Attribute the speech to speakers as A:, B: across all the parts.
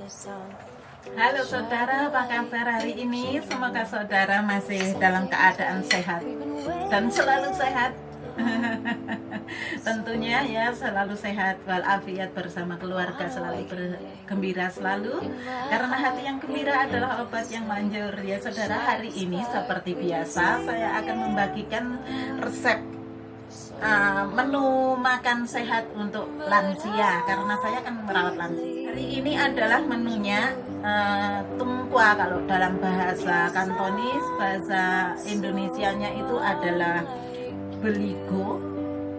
A: Halo saudara, apa kabar hari ini? Semoga saudara masih dalam keadaan sehat dan selalu sehat. Tentunya ya, selalu sehat walafiat bersama keluarga, selalu bergembira selalu, karena hati yang gembira adalah obat yang manjur. Ya saudara, hari ini seperti biasa saya akan membagikan resep menu makan sehat untuk lansia, karena saya akan merawat lansia. Hari ini adalah menunya tungkwa, kalau dalam bahasa Kantonis, bahasa Indonesianya itu adalah beligo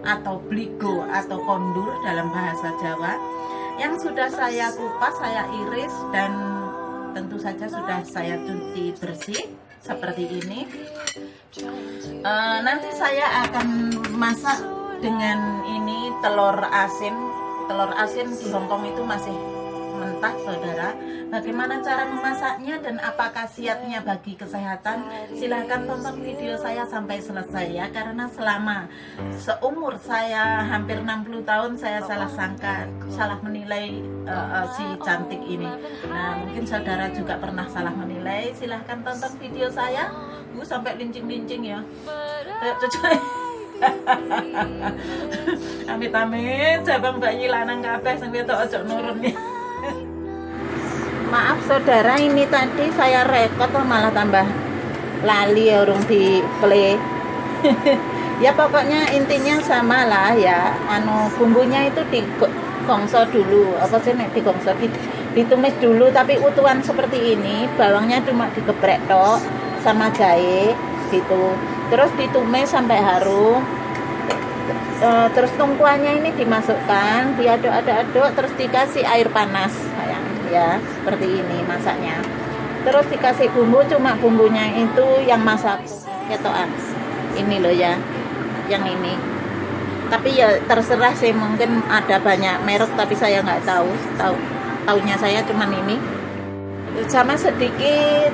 A: atau bligo atau kondur dalam bahasa Jawa, yang sudah saya kupas, saya iris, dan tentu saja sudah saya cuci bersih seperti ini. Nanti saya akan masak dengan ini telur asin. Telur asin di Hongkong itu masih mentah saudara. Bagaimana cara memasaknya dan apa khasiatnya bagi kesehatan, silahkan tonton video saya sampai selesai ya, karena selama seumur saya hampir 60 tahun saya salah sangka, salah menilai si cantik ini. Nah, mungkin saudara juga pernah salah menilai. Silahkan tonton video saya. Sampai lincing-lincing ya, kayak cocok. Amit-amit jabang bayi lanang kabeh sing wedok ojo nurun ya. Maaf saudara, ini tadi saya rekod malah tambah lali ya, urung di play. Ya pokoknya intinya sama lah ya, bumbunya itu digongso dulu, apa sih nek digongso, ditumis dulu tapi utuhan seperti ini. Bawangnya cuma digeprek tok sama jahe gitu, terus ditumis sampai harum. Terus tungkuannya ini dimasukkan, diaduk-aduk, terus dikasih air panas sayang ya, seperti ini masaknya. Terus dikasih bumbu, cuma bumbunya itu yang masak ketokan ini loh ya, yang ini. Tapi ya terserah sih, mungkin ada banyak merek tapi saya nggak taunya saya cuman ini, sama sedikit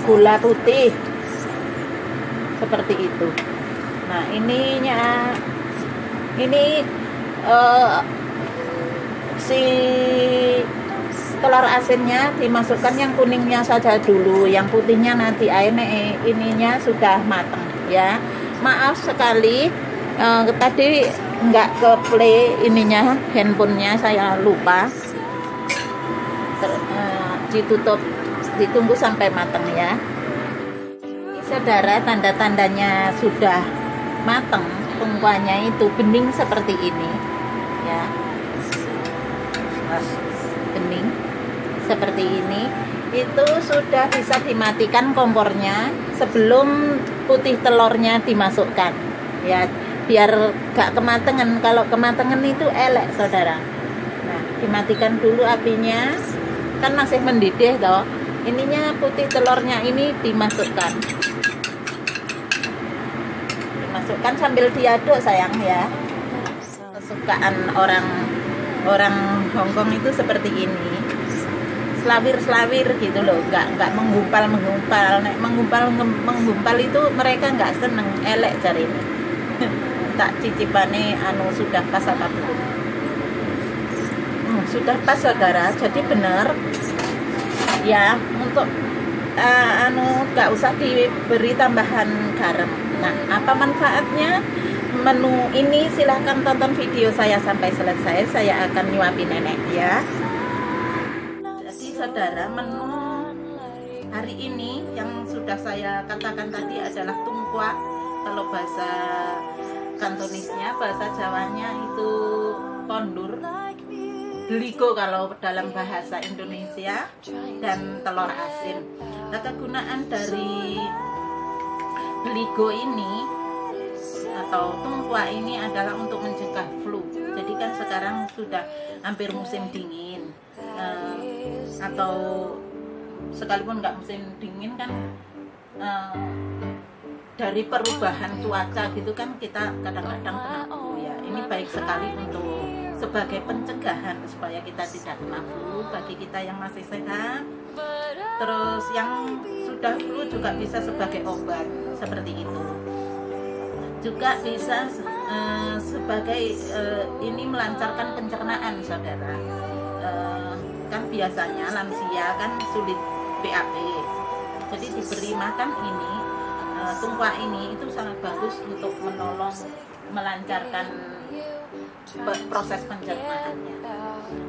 A: gula putih seperti itu. Nah ini si telur asinnya dimasukkan, yang kuningnya saja dulu, yang putihnya nanti ininya sudah matang ya. Maaf sekali tadi nggak ke play ininya, handphonenya saya lupa. Ditutup, ditunggu sampai matang ya. Saudara, tanda-tandanya sudah matang, tungkuannya itu bening seperti ini ya, bening seperti ini, itu sudah bisa dimatikan kompornya sebelum putih telurnya dimasukkan ya, biar gak kematangan. Kalau kematangan itu elek saudara. Nah, dimatikan dulu apinya, kan masih mendidih toh. Ininya putih telurnya ini dimasukkan sambil diaduk sayang ya. Kesukaan orang Hongkong itu seperti ini, selawir gitu loh, nggak menggumpal. Nek menggumpal itu mereka nggak seneng, elek cari ini. Tak cicipane sudah pas apa belum? Sudah pas saudara, jadi bener ya, untuk nggak usah diberi tambahan garam. Nah, apa manfaatnya menu ini? Silahkan tonton video saya sampai selesai, saya akan nyuapin nenek ya. Jadi saudara, menu hari ini yang sudah saya katakan tadi adalah tungkwa. Kalau bahasa Kantonisnya, bahasa Jawanya itu kondur, beligo kalau dalam bahasa Indonesia, dan telur asin. Nah, kegunaan dari beligo ini atau tungkwa ini adalah untuk mencegah flu. Jadi kan sekarang sudah hampir musim dingin, atau sekalipun nggak musim dingin kan, dari perubahan cuaca gitu kan kita kadang-kadang kena flu ya. Ini baik sekali untuk sebagai pencegahan supaya kita tidak kena flu bagi kita yang masih sehat. Terus yang sudah flu juga bisa sebagai obat seperti itu. Juga bisa sebagai ini melancarkan pencernaan saudara. Kan biasanya lansia kan sulit BAB, jadi diberi makan ini tungkwa ini itu sangat bagus untuk menolong melancarkan proses pencernaannya.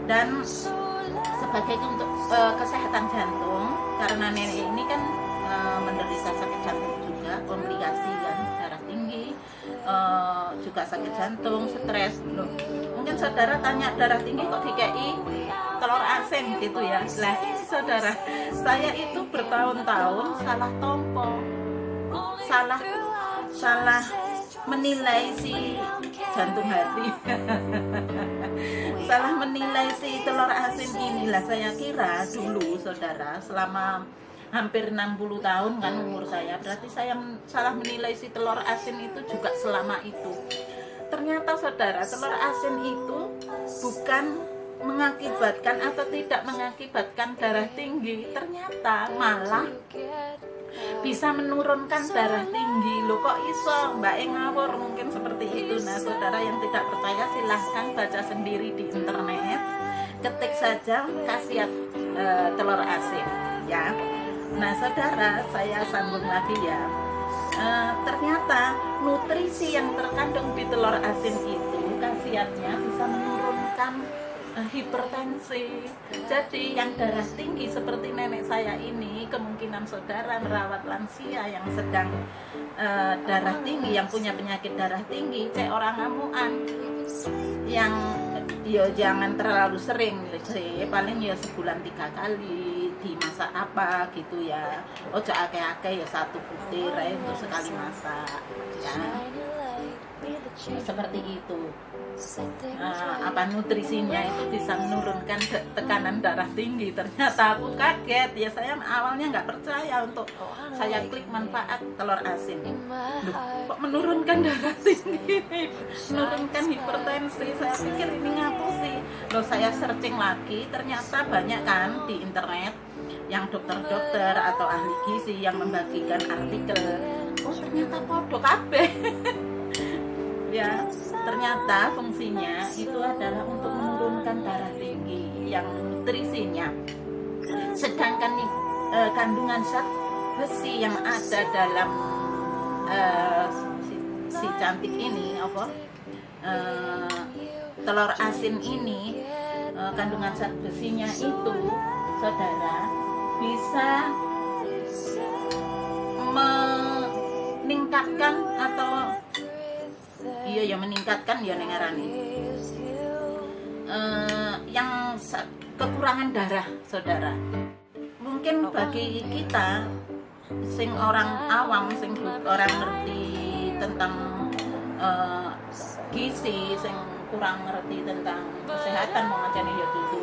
A: Dan sebagai untuk kesehatan jantung, karena nenek ini kan menderita sakit jantung juga, komplikasi kan, darah tinggi, juga sakit jantung, stres. Loh, mungkin saudara tanya darah tinggi kok dikei telur asin gitu ya. Lah saudara, saya itu bertahun-tahun salah tompo, salah menilai si jantung hati. Salah menilai si telur asin inilah. Saya kira dulu saudara, selama hampir 60 tahun kan umur saya, berarti saya salah menilai si telur asin itu juga selama itu. Ternyata saudara, telur asin itu bukan mengakibatkan atau tidak mengakibatkan darah tinggi, ternyata malah bisa menurunkan darah tinggi. Loh kok iso Mbak ngawur, mungkin seperti itu. Nah saudara yang tidak percaya silahkan baca sendiri di internet, ketik saja khasiat telur asin ya. Nah saudara, saya sambung lagi ya. Ternyata nutrisi yang terkandung di telur asin itu khasiatnya bisa menurunkan hipertensi. Jadi yang darah tinggi seperti nenek saya ini, kemungkinan saudara merawat lansia yang sedang darah tinggi, yang punya penyakit darah tinggi, cek orang amuan, yang ya jangan terlalu sering, paling ya sebulan 3 kali dimasak apa gitu ya. Ojo ake-ake ya 1 butir untuk sekali masak ya. Seperti itu. Nutrisinya itu bisa menurunkan tekanan darah tinggi. Ternyata aku kaget ya, saya awalnya nggak percaya untuk saya klik manfaat telur asin. Loh, kok menurunkan darah tinggi, menurunkan hipertensi. Saya pikir ini ngapu sih. Loh, saya searching lagi, ternyata banyak kan di internet yang dokter-dokter atau ahli gizi yang membagikan artikel. Oh ternyata podo kabeh. Ya, ternyata fungsinya itu adalah untuk menurunkan darah tinggi yang nutrisinya. Sedangkan kandungan zat besi yang ada dalam si cantik ini telur asin ini, kandungan zat besinya itu saudara bisa meningkatkan atau meningkatkan ya nengarani yang kekurangan darah saudara. Mungkin bagi kita sing orang awam, sing orang ngerti tentang gizi, sing kurang ngerti tentang kesehatan, mau ngajani ya dulu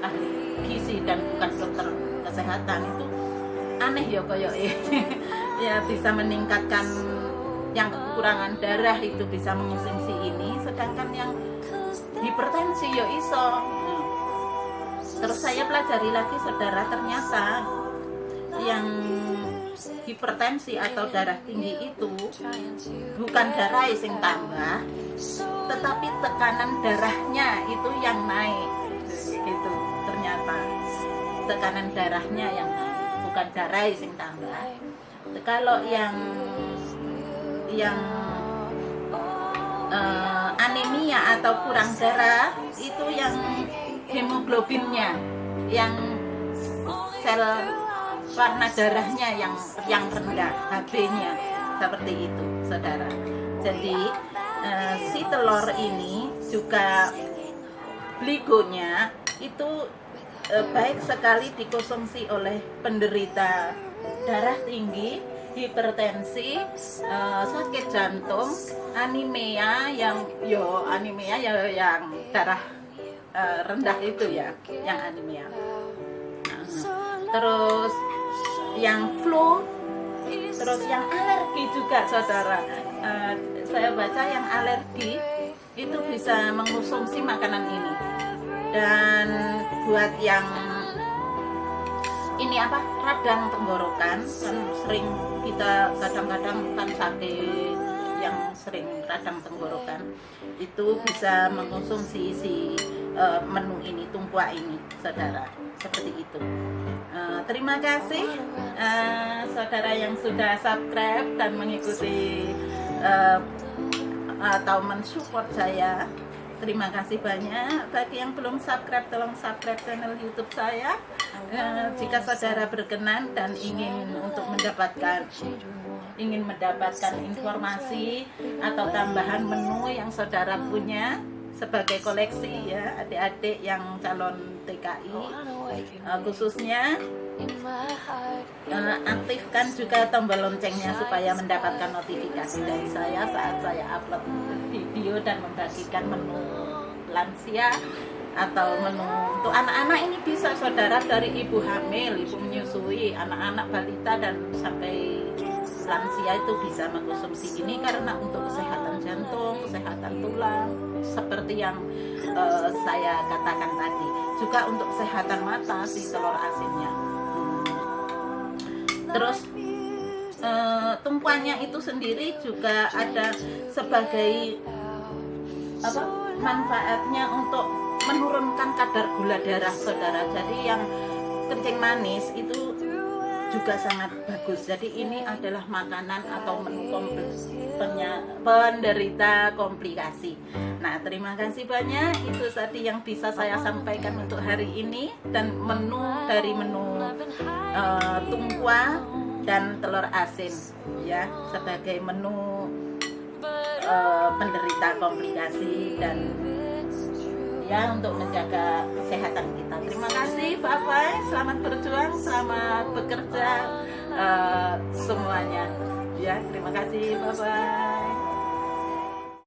A: ahli gizi dan bukan dokter kesehatan, itu aneh ya koyo ya bisa meningkatkan yang kekurangan darah itu bisa mengusung si ini, sedangkan yang hipertensi ya iso. Terus saya pelajari lagi saudara, ternyata yang hipertensi atau darah tinggi itu bukan darah sing tambah, tetapi tekanan darahnya itu yang naik gitu. Ternyata tekanan darahnya yang naik, bukan darah sing tambah. Kalau yang anemia atau kurang darah itu yang hemoglobinnya, yang sel warna darahnya yang rendah, HB-nya seperti itu saudara. Jadi si telur ini juga gligonya itu baik sekali dikonsumsi oleh penderita darah tinggi, hipertensi, sakit jantung, anemia yang darah rendah itu ya, yang anemia. Terus yang flu, terus yang alergi juga saudara. Saya baca yang alergi itu bisa mengkonsumsi makanan ini. Dan buat yang ini radang tenggorokan, kan sering kita kadang-kadang kan sakit yang sering radang tenggorokan, itu bisa mengkonsumsi si menu ini, tumpuak ini, saudara, seperti itu. Terima kasih saudara yang sudah subscribe dan mengikuti atau mensupport saya. Terima kasih banyak. Bagi yang belum subscribe, tolong subscribe channel YouTube saya. Jika saudara berkenan dan ingin mendapatkan informasi atau tambahan menu yang saudara punya sebagai koleksi, ya, adik-adik yang calon TKI, khususnya aktifkan juga tombol loncengnya supaya mendapatkan notifikasi dari saya saat saya upload video dan membagikan menu lansia atau menu untuk anak-anak. Ini bisa saudara dari ibu hamil, ibu menyusui, anak-anak balita dan sampai lansia itu bisa mengkonsumsi ini karena untuk kesehatan jantung, kesehatan tulang, seperti yang saya katakan tadi, juga untuk kesehatan mata si telur asinnya. Terus tumpuannya itu sendiri juga ada sebagai manfaatnya untuk menurunkan kadar gula darah saudara. Jadi yang kencing manis itu juga sangat bagus. Jadi ini adalah makanan atau menu penderita komplikasi. Nah, terima kasih banyak. Itu tadi yang bisa saya sampaikan untuk hari ini, dan menu tumpuak dan telur asin, ya, sebagai menu penderita komplikasi dan ya untuk menjaga kesehatan kita. Terima kasih, bye-bye, selamat berjuang, selamat bekerja semuanya, ya, terima kasih, bye-bye.